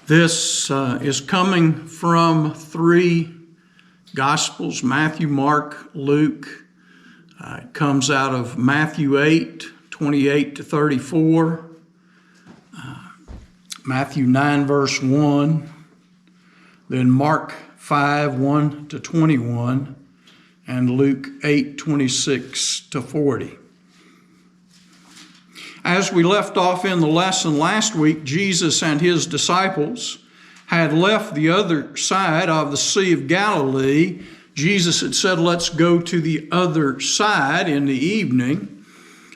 This is coming from three Gospels, Matthew, Mark, Luke. It comes out of Matthew 8, 28 to 34, Matthew 9, verse 1, then Mark 5, 1 to 21, and Luke 8, 26 to 40. As we left off in the lesson last week, Jesus and his disciples had left the other side of the Sea of Galilee. Jesus had said, let's go to the other side in the evening.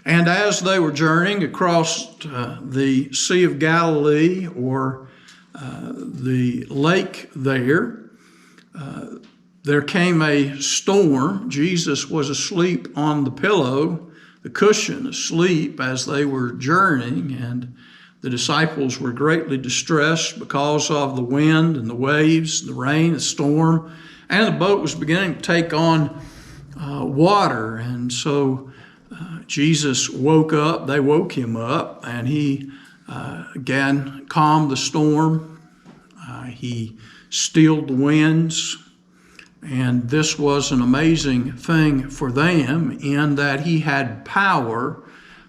And as they were journeying across the Sea of Galilee, or the lake there came a storm. Jesus was asleep on the pillow, the cushion, asleep as they were journeying, and the disciples were greatly distressed because of the wind and the waves, the rain, the storm, and the boat was beginning to take on water. And so Jesus woke up, they woke him up, and he again calmed the storm. He stilled the winds. And this was an amazing thing for them in that he had power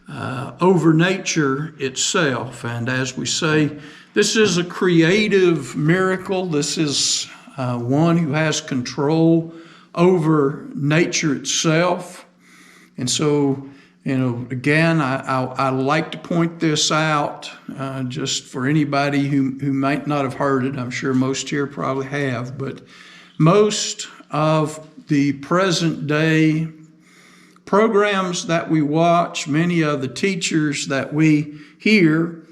over nature itself. And as we say, this is a creative miracle. This is one who has control over nature itself. And so, again, I like to point this out just for anybody who might not have heard it. I'm sure most here probably have, but most of the present day programs that we watch, many of the teachers that we hear,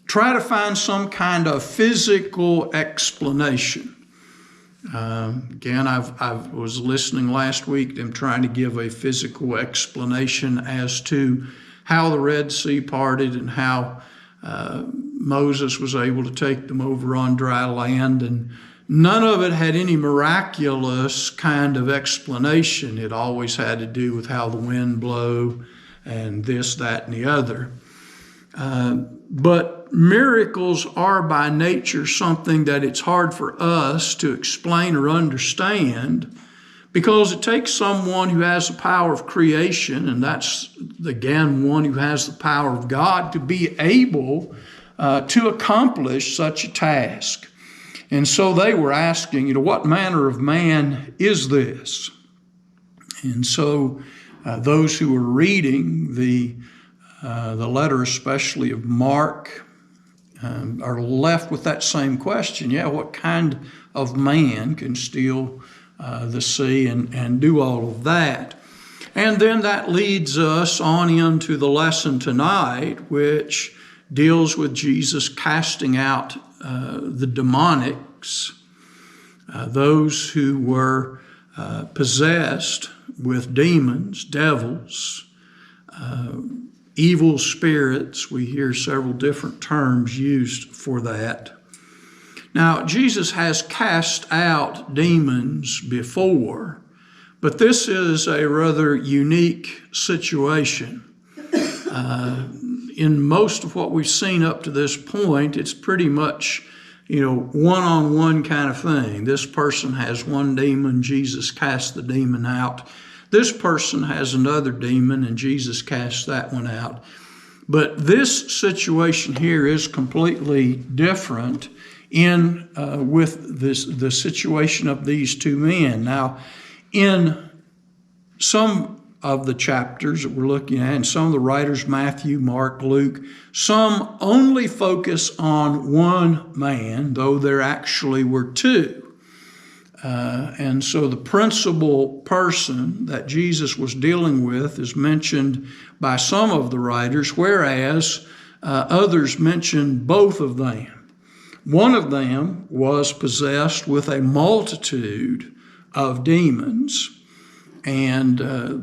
try to find some kind of physical explanation. Again, I was listening last week, them trying to give a physical explanation as to how the Red Sea parted and how Moses was able to take them over on dry land, and none of it had any miraculous kind of explanation. It always had to do with how the wind blew and this, that, and the other. But miracles are by nature something that it's hard for us to explain or understand, because it takes someone who has the power of creation, and that's, again, one who has the power of God, to be able to accomplish such a task. And so they were asking, what manner of man is this? And so those who were reading the letter, especially of Mark, are left with that same question. What kind of man can steal the sea and do all of that? And then that leads us on into the lesson tonight, which deals with Jesus casting out the demonics, those who were possessed with demons, devils, evil spirits. We hear several different terms used for that. Now, Jesus has cast out demons before, but this is a rather unique situation. In most of what we've seen up to this point, it's pretty much, one-on-one kind of thing. This person has one demon, Jesus casts the demon out. This person has another demon, and Jesus casts that one out. But this situation here is completely different with the situation of these two men. Now, in some of the chapters that we're looking at, and some of the writers, Matthew, Mark, Luke, some only focus on one man, though there actually were two. And so the principal person that Jesus was dealing with is mentioned by some of the writers, whereas others mention both of them. One of them was possessed with a multitude of demons, and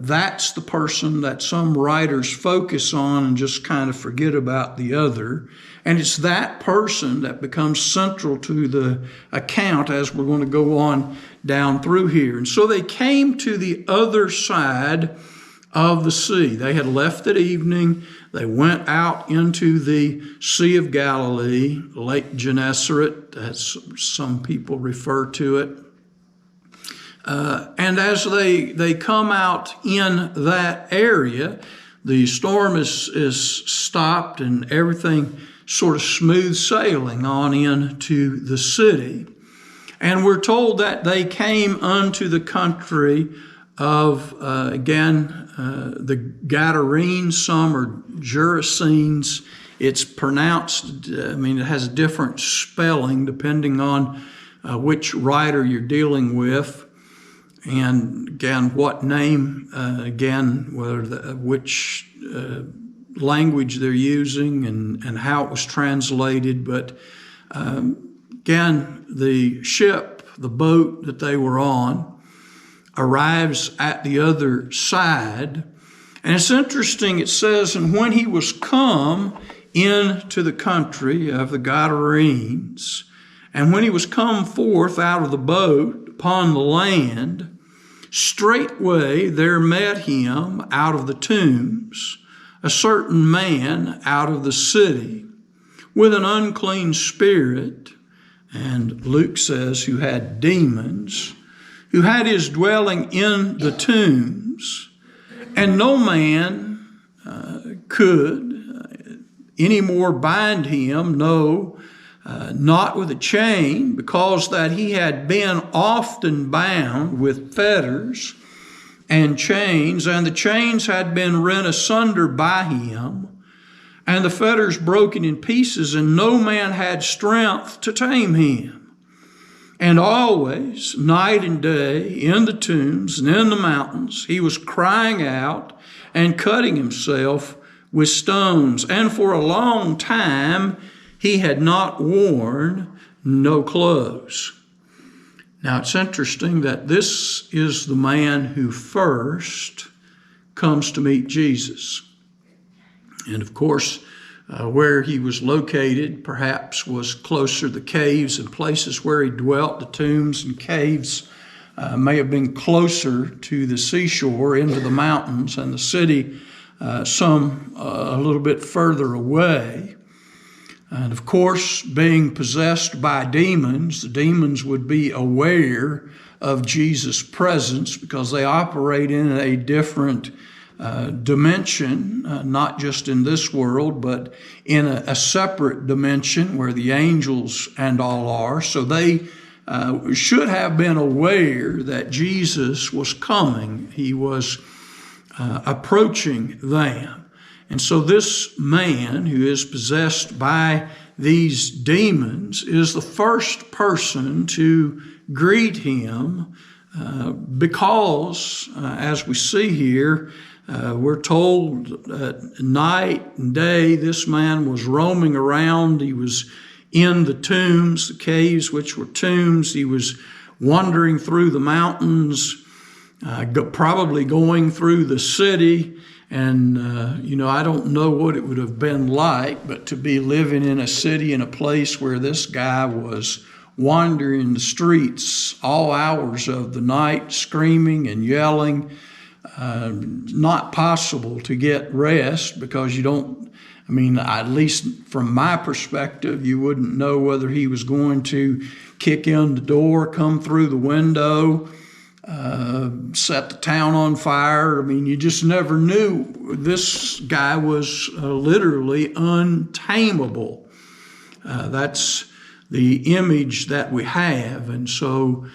that's the person that some writers focus on and just kind of forget about the other. And it's that person that becomes central to the account as we're going to go on down through here. And so they came to the other side of the sea. They had left at evening. They went out into the Sea of Galilee, Lake Gennesaret, as some people refer to it. And as they come out in that area, the storm is stopped and everything sort of smooth sailing on into the city. And we're told that they came unto the country of, the Gadarenes, some are Gerasenes. It's pronounced, it has a different spelling depending on which writer you're dealing with. And again, what name, which language they're using and how it was translated. But again, the ship, the boat that they were on, arrives at the other side. And it's interesting, it says, and when he was come into the country of the Gadarenes, and when he was come forth out of the boat upon the land, straightway there met him out of the tombs a certain man out of the city with an unclean spirit, and Luke says who had demons, who had his dwelling in the tombs, and no man could any more bind him, no, not with a chain, because that he had been often bound with fetters and chains, and the chains had been rent asunder by him, and the fetters broken in pieces, and no man had strength to tame him. And always, night and day, in the tombs and in the mountains, he was crying out and cutting himself with stones. And for a long time, he had not worn no clothes. Now, it's interesting that this is the man who first comes to meet Jesus. And of course, where he was located perhaps was closer to the caves and places where he dwelt. The tombs and caves may have been closer to the seashore, into the mountains, and the city some a little bit further away. And of course, being possessed by demons, the demons would be aware of Jesus' presence because they operate in a different dimension, not just in this world, but in a separate dimension where the angels and all are. So they should have been aware that Jesus was coming. He was approaching them. And so this man who is possessed by these demons is the first person to greet him because, as we see here, we're told that night and day this man was roaming around. He was in the tombs, the caves which were tombs. He was wandering through the mountains, probably going through the city. And, I don't know what it would have been like, but to be living in a city, in a place where this guy was wandering the streets all hours of the night, screaming and yelling, not possible to get rest because you don't, at least from my perspective, you wouldn't know whether he was going to kick in the door, come through the window, set the town on fire. You just never knew. This guy was literally untamable. That's the image that we have. And so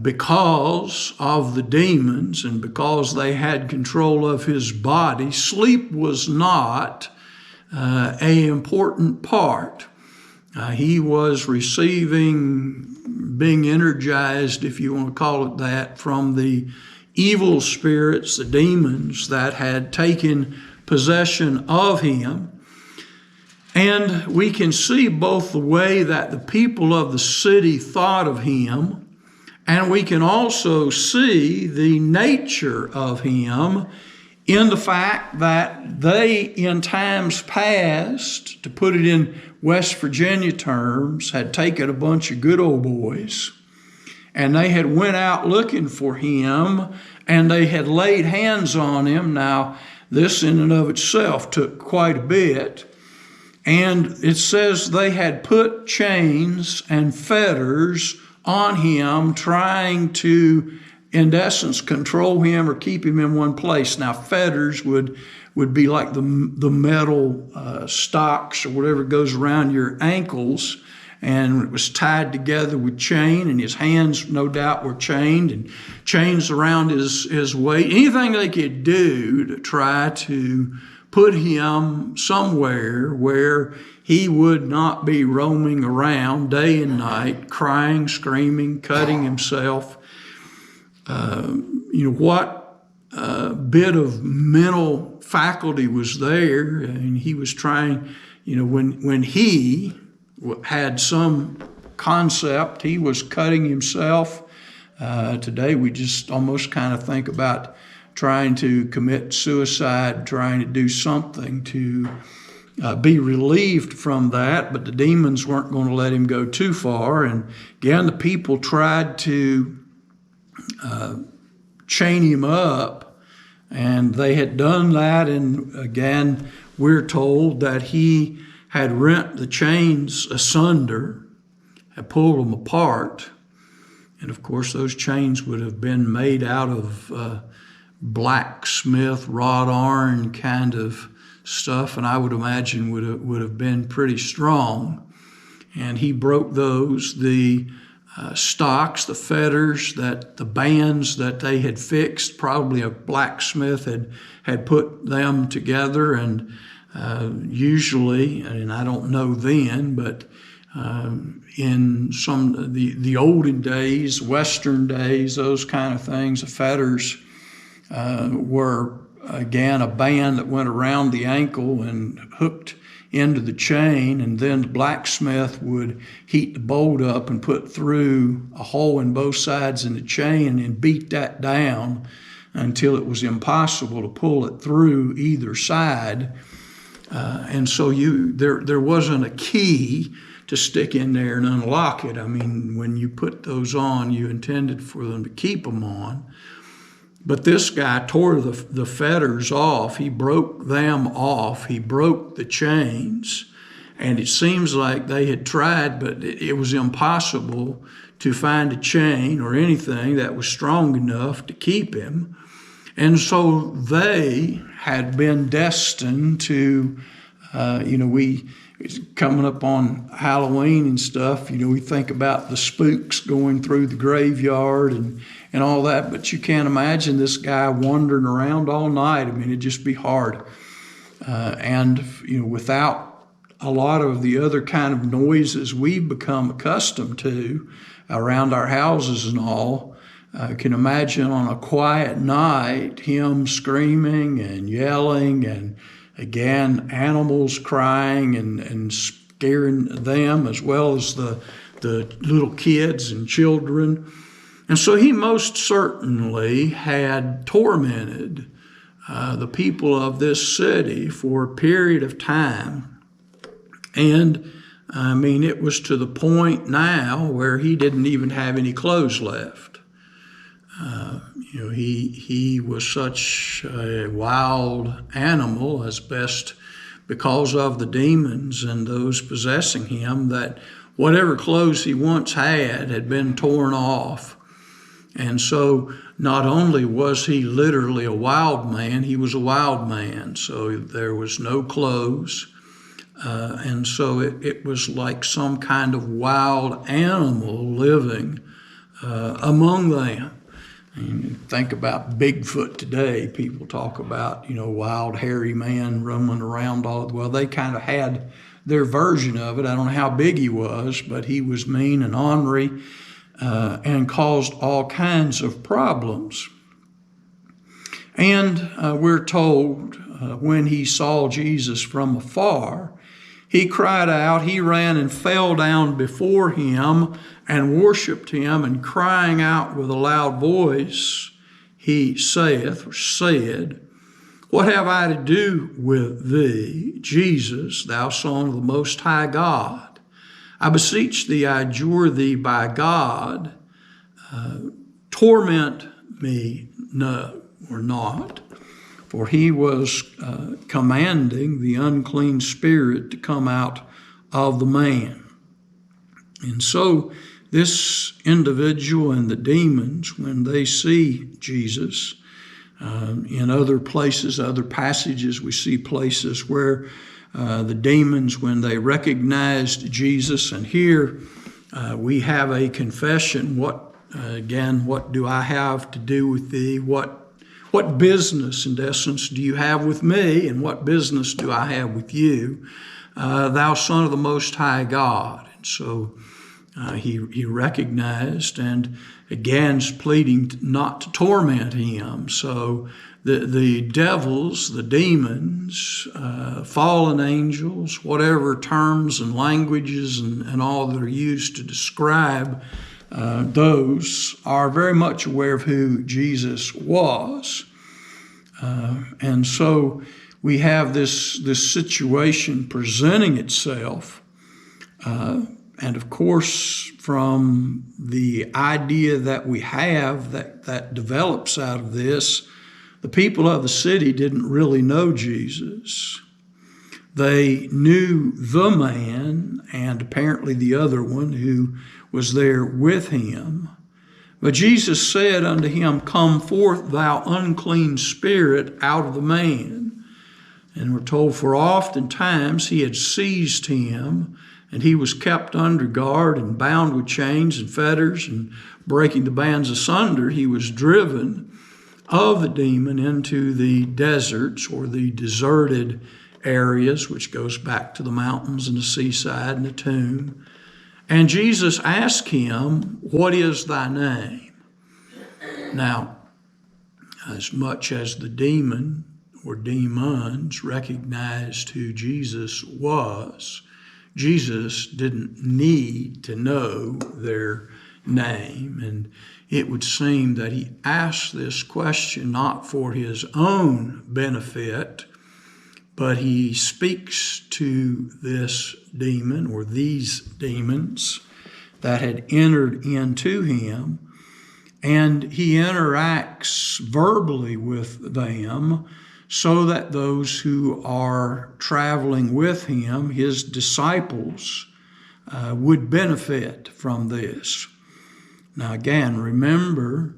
because of the demons and because they had control of his body, sleep was not an important part. He was being energized, if you want to call it that, from the evil spirits, the demons that had taken possession of him. And we can see both the way that the people of the city thought of him, and we can also see the nature of him in the fact that they, in times past, to put it in West Virginia terms, had taken a bunch of good old boys and they had went out looking for him, and they had laid hands on him. Now, this in and of itself took quite a bit. And it says they had put chains and fetters on him, trying to, in essence, control him or keep him in one place. Now, fetters would be like the metal stocks or whatever goes around your ankles, and it was tied together with chain, and his hands, no doubt, were chained, and chains around his waist. Anything they could do to try to put him somewhere where he would not be roaming around day and night, crying, screaming, cutting himself. What bit of mental faculty was there? And he was trying, when he had some concept, he was cutting himself. Today we just almost kind of think about trying to commit suicide, trying to do something to be relieved from that, but the demons weren't going to let him go too far. And again, the people tried to chain him up, and they had done that. And again, we're told that he had rent the chains asunder, had pulled them apart. And of course, those chains would have been made out of blacksmith, wrought iron kind of stuff, and I would imagine would have been pretty strong. And he broke those, the stocks, the fetters, that the bands that they had fixed. Probably a blacksmith had put them together, and usually, and I don't know then, but in some the olden days, Western days, those kind of things, the fetters were, again, a band that went around the ankle and hooked into the chain, and then the blacksmith would heat the bolt up and put through a hole in both sides in the chain and beat that down until it was impossible to pull it through either side. And so there wasn't a key to stick in there and unlock it. I mean, when you put those on, you intended for them to keep them on. But this guy tore the fetters off. He broke them off. He broke the chains. And it seems like they had tried, but it was impossible to find a chain or anything that was strong enough to keep him. And so they had been destined to, coming up on Halloween and stuff, we think about the spooks going through the graveyard and all that, but you can't imagine this guy wandering around all night. I mean, it'd just be hard. Without a lot of the other kind of noises we've become accustomed to around our houses and all, can imagine on a quiet night him screaming and yelling, and again, animals crying and scaring them as well as the little kids and children. And so he most certainly had tormented the people of this city for a period of time. And I mean, it was to the point now where he didn't even have any clothes left. He was such a wild animal, as best because of the demons and those possessing him, that whatever clothes he once had been torn off. And so not only was he literally a wild man, he was a wild man. So there was no clothes. And so it was like some kind of wild animal living among them. And think about Bigfoot today. People talk about, wild, hairy man roaming around well, they kind of had their version of it. I don't know how big he was, but he was mean and ornery and caused all kinds of problems. And we're told when he saw Jesus from afar, he cried out, he ran and fell down before him and worshiped him, and crying out with a loud voice, he said, "What have I to do with thee, Jesus, thou Son of the Most High God? I beseech thee, I adjure thee by God, torment me, no, or not. For he was commanding the unclean spirit to come out of the man. And so this individual and the demons, when they see Jesus, in other places, other passages, we see places where the demons, when they recognized Jesus, and here we have a confession, what do I have to do with thee? What business, in essence, do you have with me, and what business do I have with you, thou Son of the Most High God? And so he recognized, and again is pleading not to torment him. So the devils, the demons, fallen angels, whatever terms and languages and all that are used to describe those, are very much aware of who Jesus was. And so we have this situation presenting itself. And of course, from the idea that we have that develops out of this, the people of the city didn't really know Jesus. They knew the man and apparently the other one who was there with him. But Jesus said unto him, Come forth, thou unclean spirit, out of the man. And we're told, for oftentimes he had seized him, and he was kept under guard and bound with chains and fetters, and breaking the bands asunder, he was driven of the demon into the deserts, or the deserted areas, which goes back to the mountains and the seaside and the tomb. And Jesus asked him, What is thy name? Now, as much as the demon or demons recognized who Jesus was, Jesus didn't need to know their name. And it would seem that he asked this question not for his own benefit, but he speaks to this demon or these demons that had entered into him, and he interacts verbally with them so that those who are traveling with him, his disciples, would benefit from this. Now again, remember,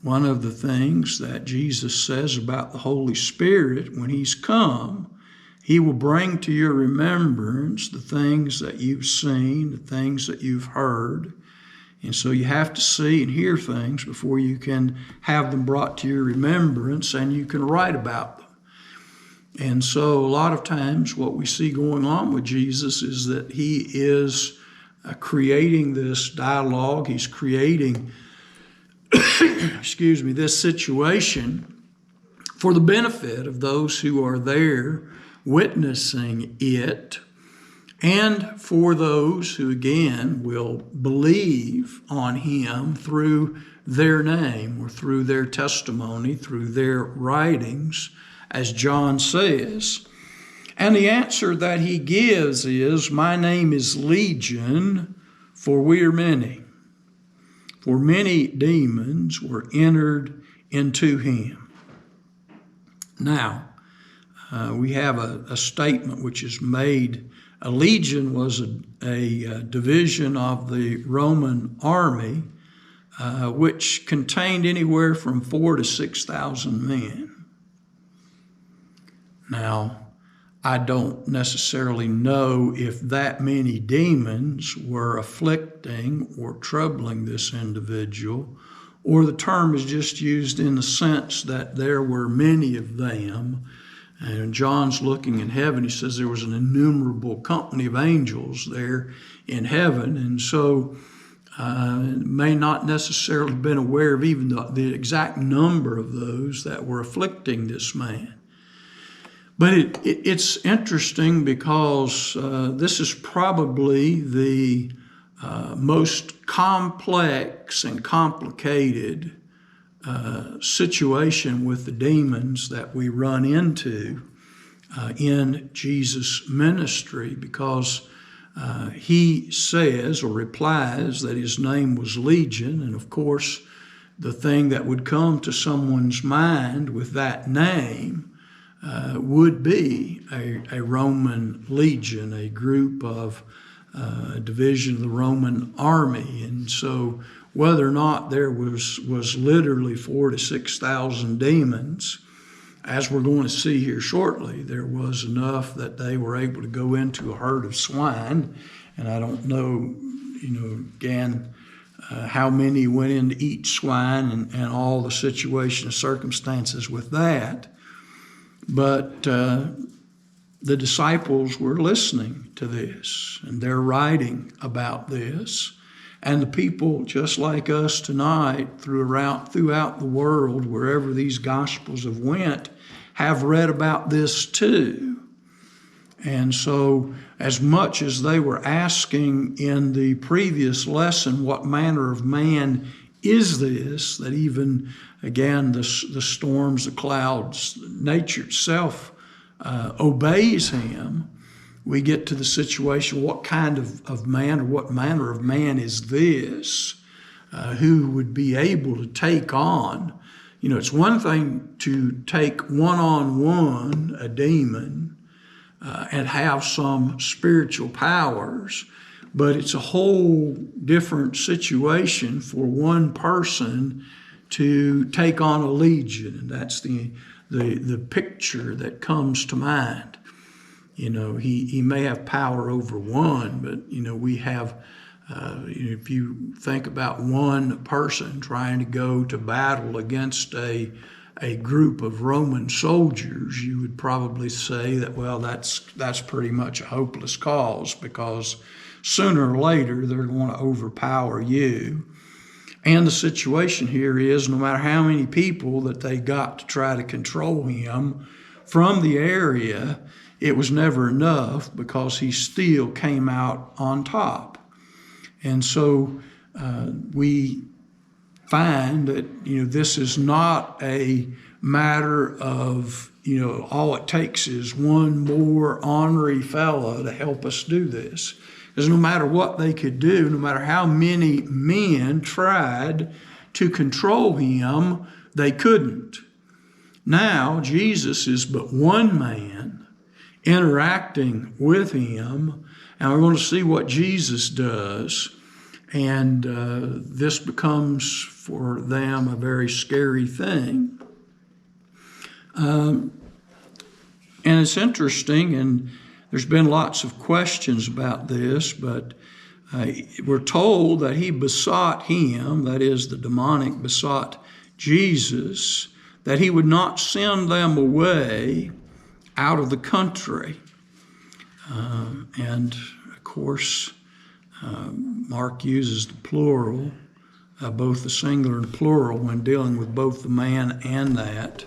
one of the things that Jesus says about the Holy Spirit, when he's come, he will bring to your remembrance the things that you've seen, the things that you've heard. And so you have to see and hear things before you can have them brought to your remembrance and you can write about them. And so a lot of times what we see going on with Jesus is that he is creating this dialogue. He's creating, this situation for the benefit of those who are there witnessing it, and for those who, again, will believe on him through their name or through their testimony, through their writings, as John says. And the answer that he gives is, My name is Legion, for we are many. For many demons were entered into him. Now, we have a statement which is made. A legion was a division of the Roman army, which contained anywhere from 4,000 to 6,000 men. Now, I don't necessarily know if that many demons were afflicting or troubling this individual, or the term is just used in the sense that there were many of them. And John's looking in heaven, he says there was an innumerable company of angels there in heaven. And so may not necessarily have been aware of even the exact number of those that were afflicting this man. But it's interesting because this is probably the most complex and complicated situation with the demons that we run into in Jesus' ministry, because he says or replies that his name was Legion. And of course, the thing that would come to someone's mind with that name would be a Roman legion, a group of a division of the Roman army. And so whether or not there was literally 4,000 to 6,000 demons, as we're going to see here shortly, there was enough that they were able to go into a herd of swine. And I don't know, again, how many went into each swine and all the situation and circumstances with that. But the disciples were listening to this, and they're writing about this. And the people, just like us tonight, throughout the world, wherever these Gospels have went, have read about this too. And so, as much as they were asking in the previous lesson, what manner of man is this, that even, again, the storms, the clouds, nature itself obeys him, we get to the situation, what kind of man or what manner of man is this who would be able to take on, it's one thing to take one-on-one a demon and have some spiritual powers, but it's a whole different situation for one person to take on a legion. And that's the picture that comes to mind. He may have power over one, but we have, if you think about one person trying to go to battle against a group of Roman soldiers, you would probably say that, well, that's pretty much a hopeless cause, because sooner or later they're going to overpower you. And the situation here is, no matter how many people that they got to try to control him from the area, it was never enough, because he still came out on top. And so we find that, this is not a matter of, all it takes is one more ornery fellow to help us do this. Because no matter what they could do, no matter how many men tried to control him, they couldn't. Now, Jesus is but one man interacting with him, and we're going to see what Jesus does. And this becomes for them a very scary thing. And it's interesting, and there's been lots of questions about this, but we're told that he besought him, that is, the demonic besought Jesus, that he would not send them away out of the country. And of course, Mark uses the plural, both the singular and the plural, when dealing with both the man and that.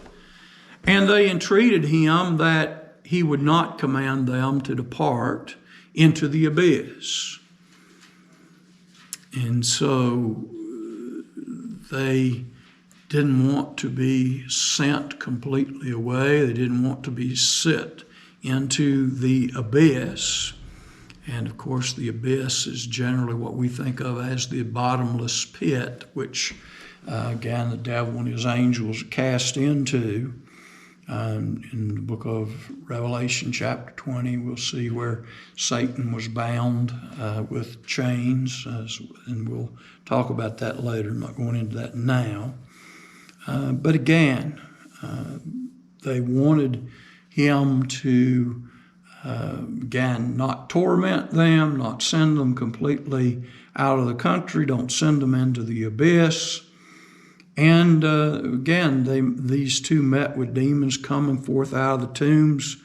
And they entreated him that he would not command them to depart into the abyss. And so they didn't want to be sent completely away. They didn't want to be sent into the abyss. And of course, the abyss is generally what we think of as the bottomless pit, which, again, the devil and his angels are cast into. In the book of Revelation, chapter 20, we'll see where Satan was bound with chains, and we'll talk about that later. I'm not going into that now. But again, they wanted him to, again, not torment them, not send them completely out of the country, don't send them into the abyss. And again, these two met with demons coming forth out of the tombs.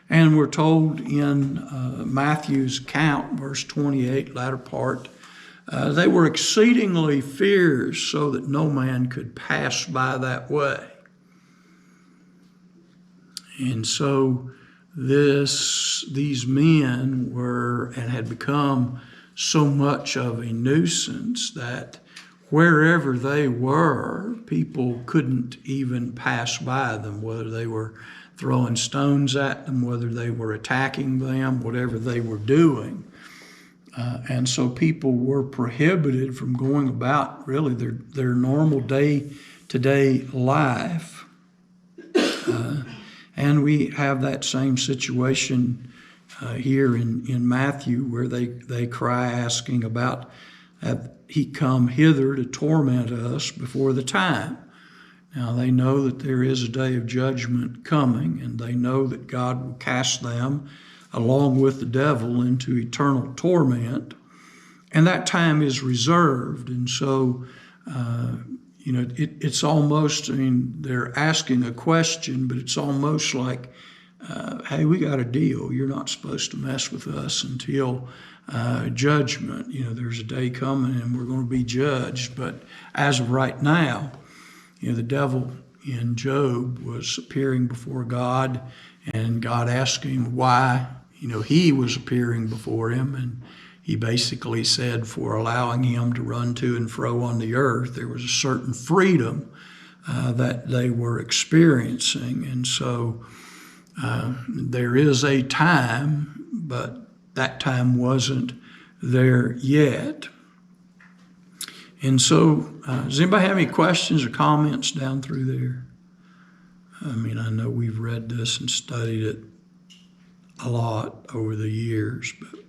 And we're told in Matthew's account, verse 28, latter part, they were exceedingly fierce, so that no man could pass by that way. And so these men were and had become so much of a nuisance that wherever they were, people couldn't even pass by them, whether they were throwing stones at them, whether they were attacking them, whatever they were doing. And so people were prohibited from going about really their normal day-to-day life. And we have that same situation here in Matthew, where they cry asking about, have he come hither to torment us before the time? Now they know that there is a day of judgment coming, and they know that God will cast them along with the devil into eternal torment, and that time is reserved. And so it's almost, they're asking a question, but it's almost like, hey, we got a deal. You're not supposed to mess with us until judgment. There's a day coming and we're going to be judged. But as of right now, the devil in Job was appearing before God, and God asked him why, he was appearing before him. And he basically said, for allowing him to run to and fro on the earth, there was a certain freedom that they were experiencing. And so there is a time, but that time wasn't there yet. And so does anybody have any questions or comments down through there? I know we've read this and studied it a lot over the years, but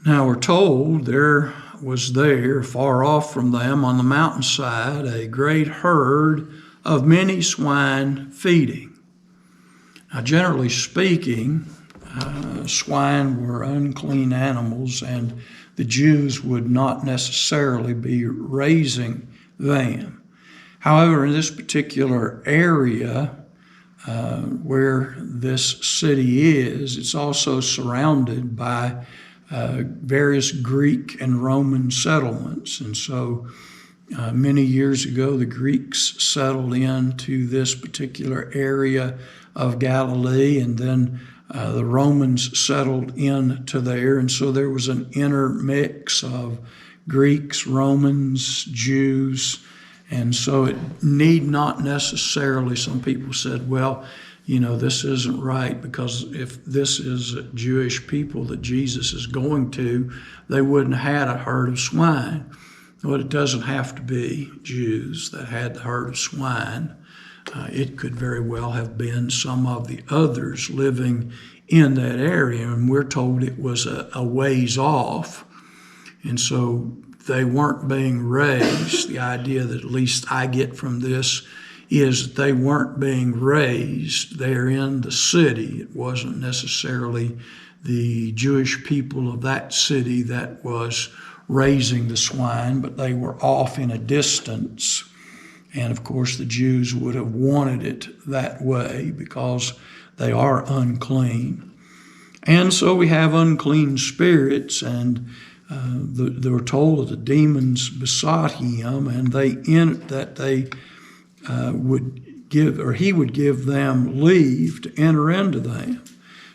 now we're told there was there, far off from them on the mountainside, a great herd of many swine feeding. Now, generally speaking, swine were unclean animals, and the Jews would not necessarily be raising them. However, in this particular area where this city is, it's also surrounded by various Greek and Roman settlements. And so many years ago, the Greeks settled into this particular area of Galilee, and then the Romans settled into there. And so there was an intermix of Greeks, Romans, Jews. And so it need not necessarily, some people said, well, this isn't right, because if this is Jewish people that Jesus is going to, they wouldn't have had a herd of swine. Well, it doesn't have to be Jews that had the herd of swine. It could very well have been some of the others living in that area, and we're told it was a ways off. And so they weren't being raised. The idea that at least I get from this is that they weren't being raised there in the city. It wasn't necessarily the Jewish people of that city that was raising the swine, but they were off in a distance. And of course, the Jews would have wanted it that way because they are unclean. And so we have unclean spirits, and they were told that the demons besought him, and he would give them leave to enter into them,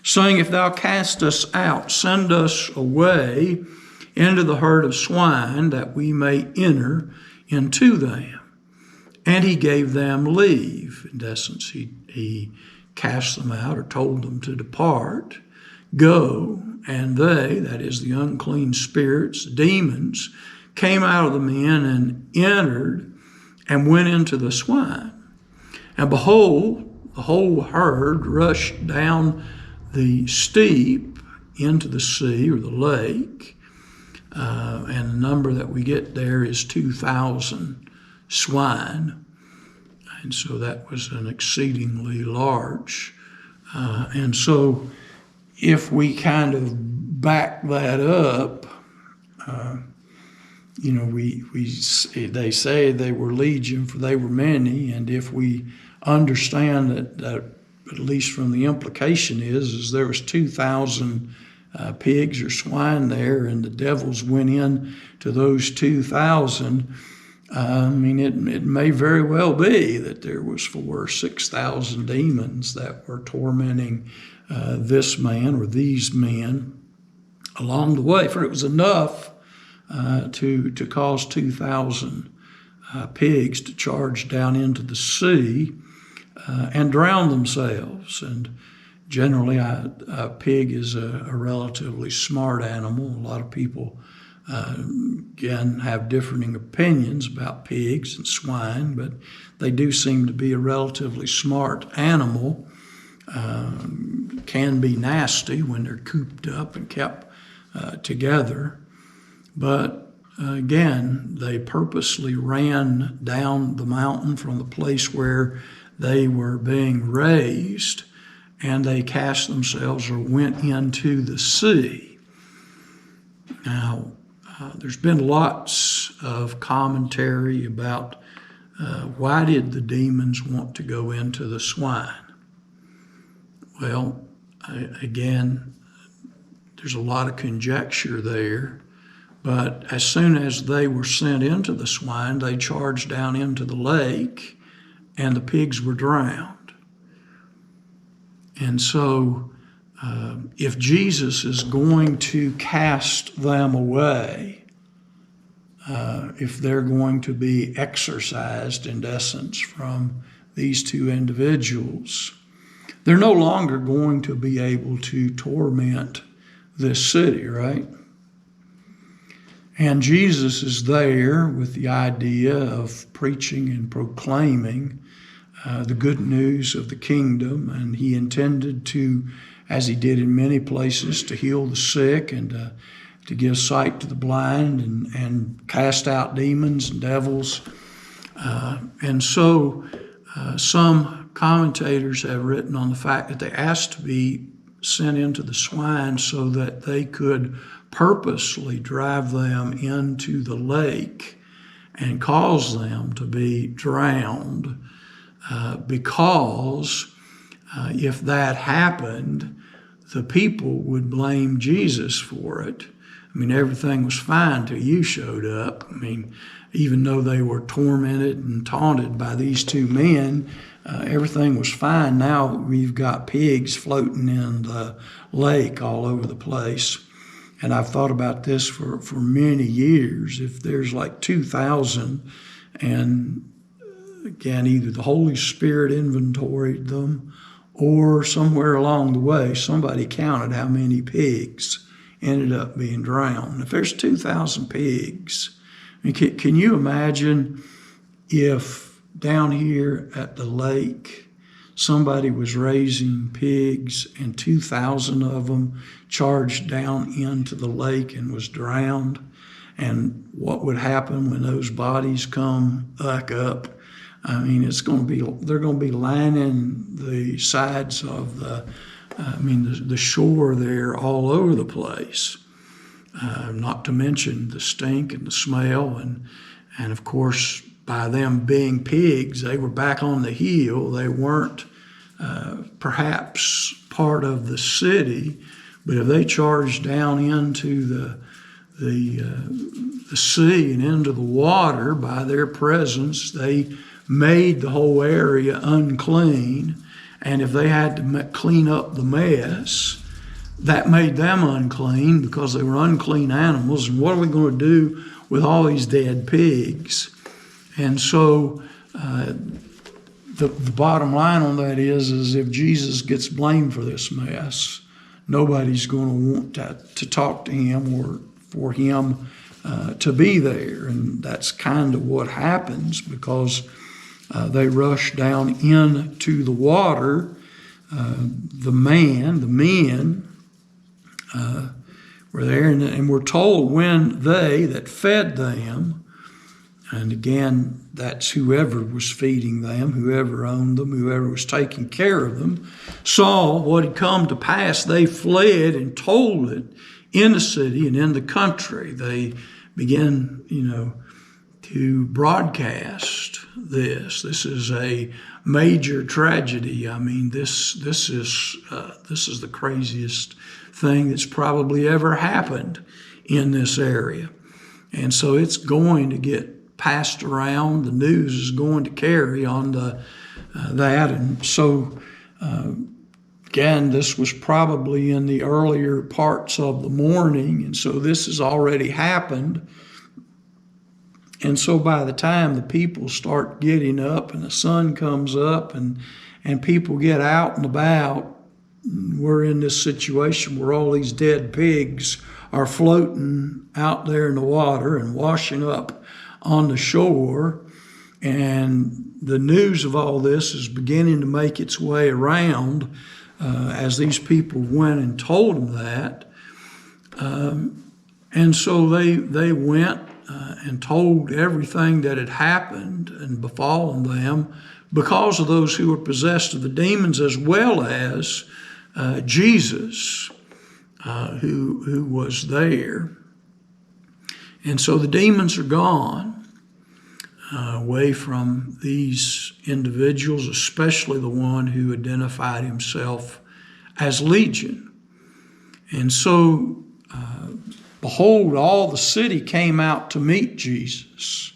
saying, if thou cast us out, send us away into the herd of swine, that we may enter into them. And he gave them leave. In essence, he cast them out, or told them to depart. Go, and they, that is the unclean spirits, demons, came out of the men and entered and went into the swine. And behold, the whole herd rushed down the steep into the sea or the lake. And the number that we get there is 2,000 swine. And so that was an exceedingly large. And so if we kind of back that up, they say they were legion, for they were many. And if we understand that at least from the implication is there was 2,000 pigs or swine there, and the devils went in to those 2,000. It may very well be that there was 4,000 or 6,000 demons that were tormenting this man or these men along the way, for it was enough to cause 2,000 pigs to charge down into the sea and drown themselves. And Generally, a pig is a relatively smart animal. A lot of people, again, have differing opinions about pigs and swine, but they do seem to be a relatively smart animal. Can be nasty when they're cooped up and kept together. But again, they purposely ran down the mountain from the place where they were being raised, and they cast themselves or went into the sea. Now, there's been lots of commentary about why did the demons want to go into the swine? Well, again, there's a lot of conjecture there, but as soon as they were sent into the swine, they charged down into the lake, and the pigs were drowned. And so if Jesus is going to cast them away, if they're going to be exorcised, in essence, from these two individuals, they're no longer going to be able to torment this city, right? And Jesus is there with the idea of preaching and proclaiming the good news of the kingdom, and he intended to, as he did in many places, to heal the sick and to give sight to the blind and cast out demons and devils. And so some commentators have written on the fact that they asked to be sent into the swine so that they could purposely drive them into the lake and cause them to be drowned, because if that happened, the people would blame Jesus for it. I mean, everything was fine till you showed up. I mean, even though they were tormented and taunted by these two men, everything was fine. Now we've got pigs floating in the lake all over the place. And I've thought about this for many years. If there's like 2,000, and again, either the Holy Spirit inventoried them or somewhere along the way, somebody counted how many pigs ended up being drowned. If there's 2,000 pigs, I mean, can you imagine if down here at the lake somebody was raising pigs and 2,000 of them charged down into the lake and was drowned? And what would happen when those bodies come back up? I mean, they're going to be lining the sides of the shore there all over the place. Not to mention the stink and the smell, and of course, by them being pigs, they were back on the hill. They weren't perhaps part of the city, but if they charged down into the sea and into the water by their presence, they made the whole area unclean. And if they had to clean up the mess, that made them unclean because they were unclean animals. And what are we going to do with all these dead pigs? And so the bottom line on that is if Jesus gets blamed for this mess, nobody's going to want to talk to him or for him to be there. And that's kind of what happens, because they rush down into the water. The men were there, and we're told when they that fed them, and again, that's whoever was feeding them, whoever owned them, whoever was taking care of them, saw what had come to pass, they fled and told it in the city and in the country. They began, to broadcast this. This is a major tragedy. I mean, this is the craziest thing that's probably ever happened in this area, and so it's going to get passed around. The news is going to carry on that, and so again, this was probably in the earlier parts of the morning, and so this has already happened. And so by the time the people start getting up and the sun comes up and people get out and about, we're in this situation where all these dead pigs are floating out there in the water and washing up on the shore. And the news of all this is beginning to make its way around as these people went and told them that. And so they went and told everything that had happened and befallen them because of those who were possessed of the demons, as well as Jesus, who was there. And so the demons are gone away from these individuals, especially the one who identified himself as Legion. And so, behold, all the city came out to meet Jesus.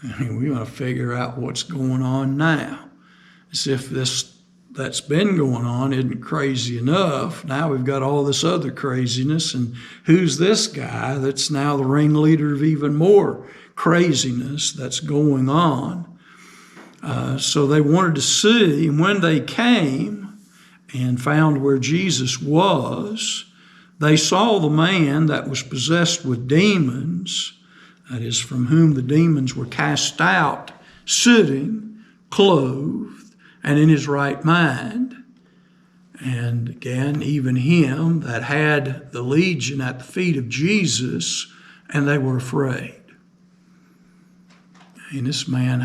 I mean, we want to figure out what's going on now. As if that's been going on isn't crazy enough. Now we've got all this other craziness, and who's this guy that's now the ringleader of even more craziness that's going on? So they wanted to see, and when they came and found where Jesus was, they saw the man that was possessed with demons, that is, from whom the demons were cast out, sitting, clothed, and in his right mind. And again, even him that had the legion at the feet of Jesus, and they were afraid. And this man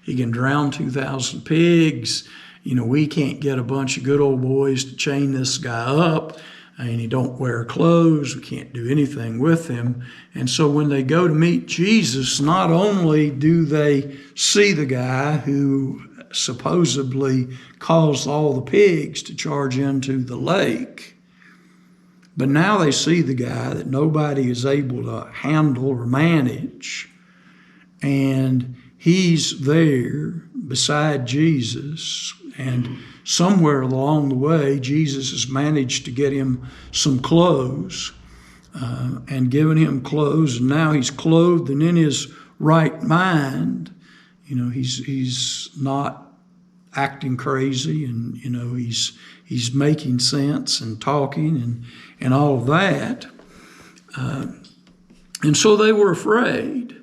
he can drown 2,000 pigs. You know, we can't get a bunch of good old boys to chain this guy up, and he don't wear clothes. We can't do anything with him. And so when they go to meet Jesus, not only do they see the guy who supposedly caused all the pigs to charge into the lake, but now they see the guy that nobody is able to handle or manage, and he's there beside Jesus. And somewhere along the way, Jesus has managed to get him some clothes and given him clothes. And now he's clothed and in his right mind. You know, he's not acting crazy, and, you know, he's making sense and talking and all of that. And so they were afraid.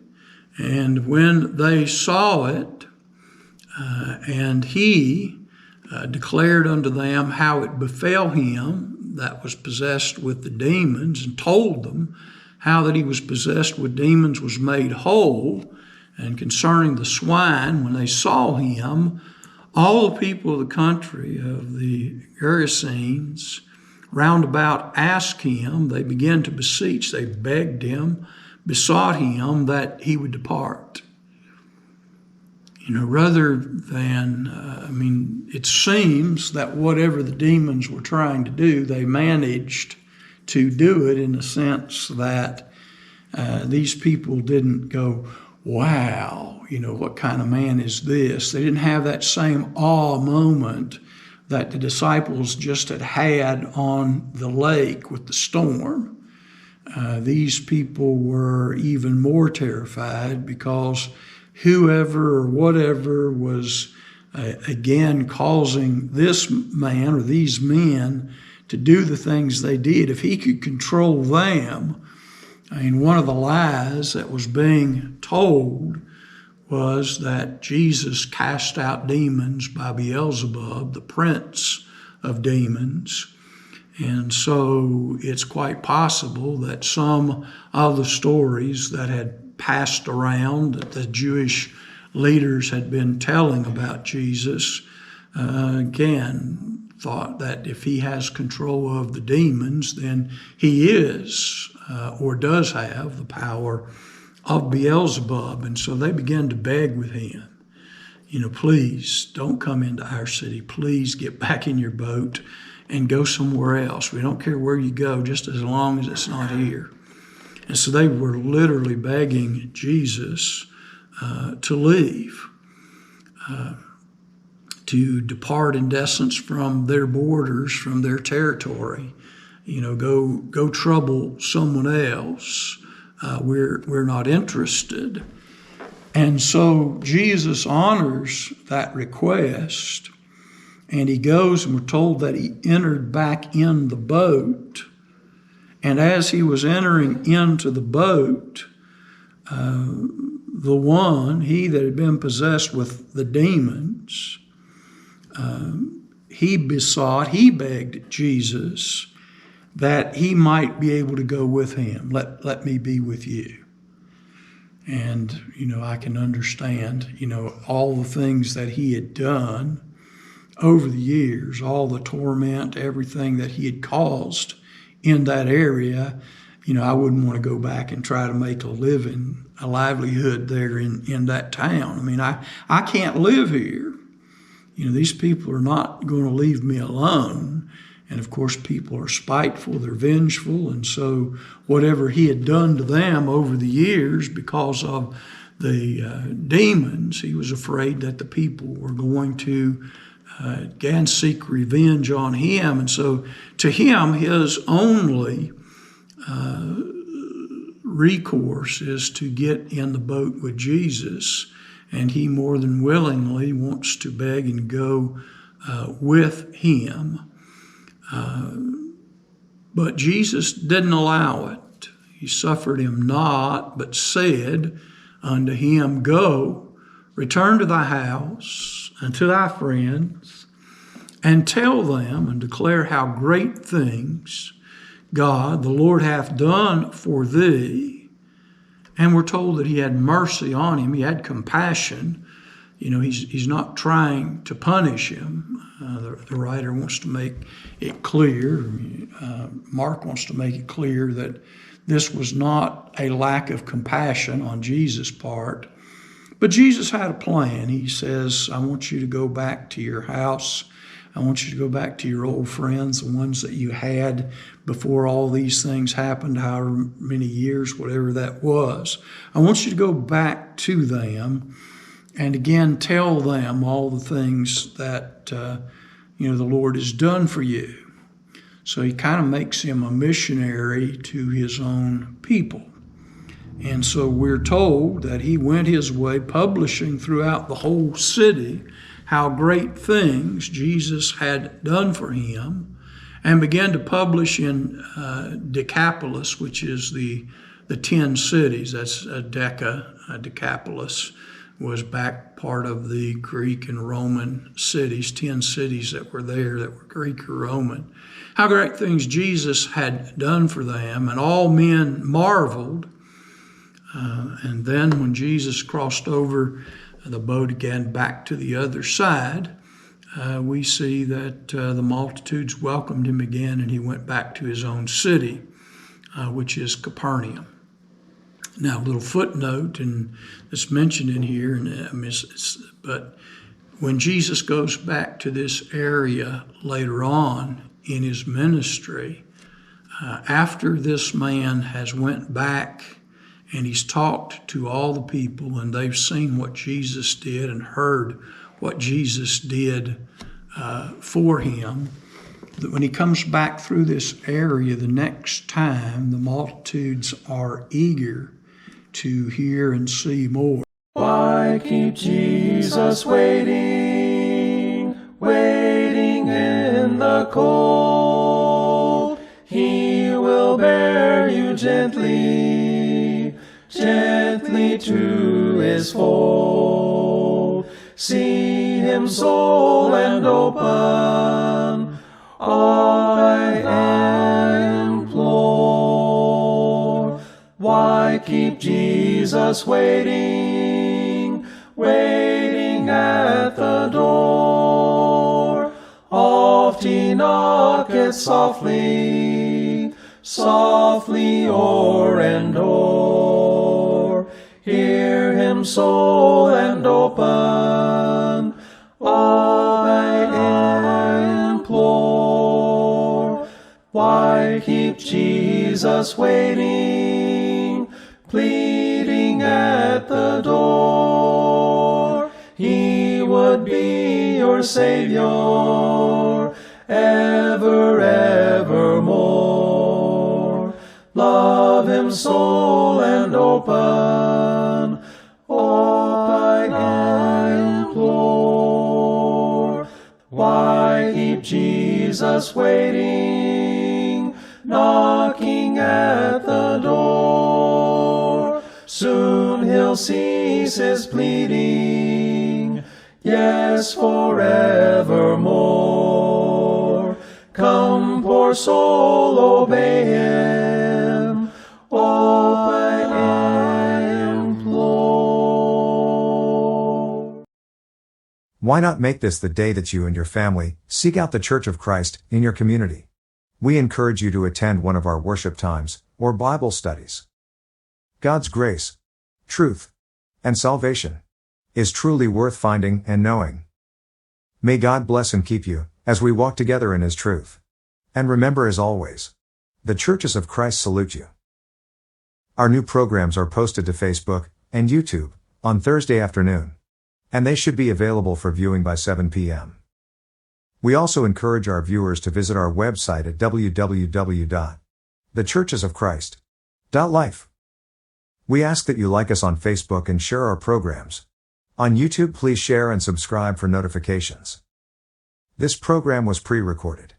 And when they saw it, and he declared unto them how it befell him that was possessed with the demons, and told them how that he was possessed with demons was made whole. And concerning the swine, when they saw him, all the people of the country of the Gerasenes round about asked him, they began to beseech, they begged him, besought him that he would depart. You know, rather than, it seems that whatever the demons were trying to do, they managed to do it in the sense that these people didn't go, wow, you know, what kind of man is this? They didn't have that same awe moment that the disciples just had on the lake with the storm. These people were even more terrified because whoever or whatever was again causing this man or these men to do the things they did, if he could control them. I mean, one of the lies that was being told was that Jesus cast out demons by Beelzebub, the prince of demons. And so it's quite possible that some of the stories that had passed around that the Jewish leaders had been telling about Jesus, again, thought that if he has control of the demons, then he is or does have the power of Beelzebub. And so they began to beg with him, you know, please don't come into our city. Please get back in your boat and go somewhere else. We don't care where you go, just as long as it's not here. And so they were literally begging Jesus to leave, to depart in essence from their borders, from their territory. You know, go trouble someone else. We're not interested. And so Jesus honors that request, And he goes, and we're told that he entered back in the boat. And as he was entering into the boat, he that had been possessed with the demons, he begged Jesus that he might be able to go with him. Let me be with you. And, I can understand, all the things that he had done over the years, all the torment, everything that he had caused in that area. I wouldn't want to go back and try to make a livelihood there in that town. I can't live here. These people are not going to leave me alone. And of course, people are spiteful, they're vengeful. And so whatever he had done to them over the years because of the demons, he was afraid that the people were going to again seek revenge on him. And so to him, his only recourse is to get in the boat with Jesus. And he more than willingly wants to beg and go with him. But Jesus didn't allow it. He suffered him not, but said unto him, Go, return to thy house and to thy friends, and tell them and declare how great things God, the Lord, hath done for thee. And we're told that he had mercy on him. He had compassion. He's not trying to punish him. The writer wants to make it clear, Mark wants to make it clear that this was not a lack of compassion on Jesus' part. But Jesus had a plan. He says, I want you to go back to your house. I want you to go back to your old friends, the ones that you had before all these things happened, however many years, whatever that was. I want you to go back to them and again tell them all the things that the Lord has done for you. So he kind of makes him a missionary to his own people. And so we're told that he went his way, publishing throughout the whole city how great things Jesus had done for him, and began to publish in Decapolis, which is the 10 cities. That's Decapolis was back part of the Greek and Roman cities, 10 cities that were there that were Greek or Roman. How great things Jesus had done for them, and all men marveled. And then when Jesus crossed over the boat again back to the other side, we see that the multitudes welcomed him again, and he went back to his own city, which is Capernaum. Now, a little footnote, and it's mentioned in here, but when Jesus goes back to this area later on in his ministry, after this man has went back and he's talked to all the people, and they've seen what Jesus did and heard what Jesus did for him, that when he comes back through this area the next time, the multitudes are eager to hear and see more. Why keep Jesus waiting, waiting in the cold? He will bear you gently, gently to his fold. See him soul and open, I implore. Why keep Jesus waiting, waiting at the door? Oft he knocketh softly, softly o'er and o'er. Hear him soul and open, I implore. Why keep Jesus waiting, pleading at the door? He would be your Savior ever, evermore. Love him soul and open, I implore. Why Jesus waiting, knocking at the door. Soon he'll cease his pleading, yes, forevermore. Come, poor soul, obey him, open implore. Why not make this the day that you and your family seek out the Church of Christ in your community? We encourage you to attend one of our worship times or Bible studies. God's grace, truth, and salvation is truly worth finding and knowing. May God bless and keep you as we walk together in His truth. And remember, as always, the Churches of Christ salute you. Our new programs are posted to Facebook and YouTube on Thursday afternoon, and they should be available for viewing by 7 p.m. We also encourage our viewers to visit our website at www.thechurchesofchrist.life. We ask that you like us on Facebook and share our programs. On YouTube, please share and subscribe for notifications. This program was pre-recorded.